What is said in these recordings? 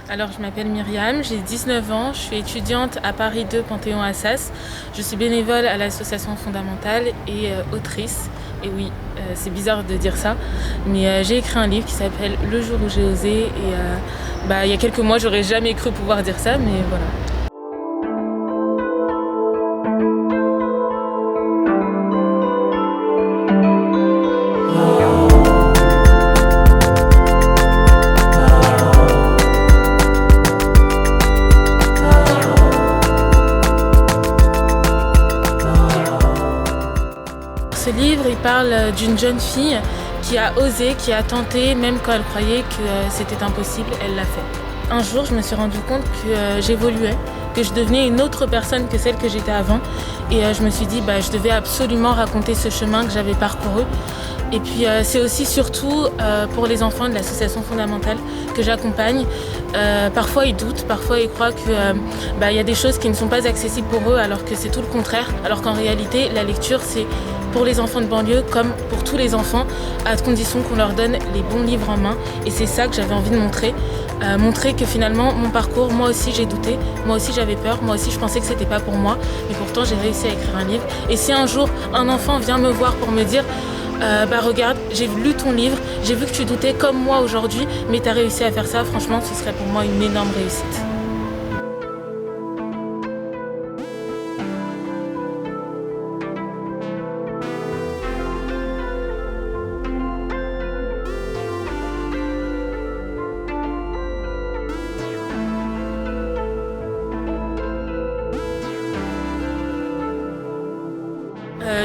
Alors, je m'appelle Myriam, j'ai 19 ans, je suis étudiante à Paris 2 Panthéon-Assas. Je suis bénévole à l'association fondamentale et autrice. Et oui, c'est bizarre de dire ça, mais j'ai écrit un livre qui s'appelle Le jour où j'ai osé. Et il y a quelques mois, j'aurais jamais cru pouvoir dire ça, mais voilà. Ce livre, il parle d'une jeune fille qui a osé, qui a tenté, même quand elle croyait que c'était impossible, elle l'a fait. Un jour, je me suis rendu compte que j'évoluais, que je devenais une autre personne que celle que j'étais avant. Et je me suis dit, je devais absolument raconter ce chemin que j'avais parcouru. Et puis c'est aussi surtout pour les enfants de l'association fondamentale que j'accompagne. Parfois ils doutent, parfois ils croient que y a des choses qui ne sont pas accessibles pour eux alors que c'est tout le contraire. Alors qu'en réalité la lecture c'est pour les enfants de banlieue comme pour tous les enfants à condition qu'on leur donne les bons livres en main. Et c'est ça que j'avais envie de montrer. Montrer que finalement mon parcours, moi aussi j'ai douté, moi aussi j'avais peur, moi aussi je pensais que c'était pas pour moi, mais pourtant j'ai réussi à écrire un livre. Et si un jour un enfant vient me voir pour me dire regarde, j'ai lu ton livre, j'ai vu que tu doutais comme moi aujourd'hui, mais tu as réussi à faire ça, franchement, ce serait pour moi une énorme réussite.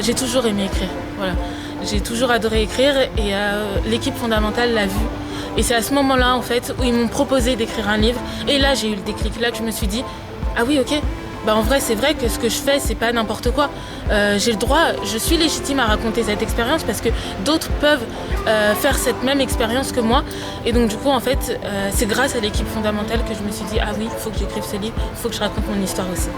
J'ai toujours aimé écrire, voilà. J'ai toujours adoré écrire et l'équipe fondamentale l'a vu. Et c'est à ce moment-là en fait où ils m'ont proposé d'écrire un livre. Et là j'ai eu le déclic, là que je me suis dit ah oui ok, en vrai c'est vrai que ce que je fais c'est pas n'importe quoi. J'ai le droit, je suis légitime à raconter cette expérience parce que d'autres peuvent faire cette même expérience que moi. Et donc du coup en fait c'est grâce à l'équipe fondamentale que je me suis dit ah oui, il faut que j'écrive ce livre, il faut que je raconte mon histoire aussi.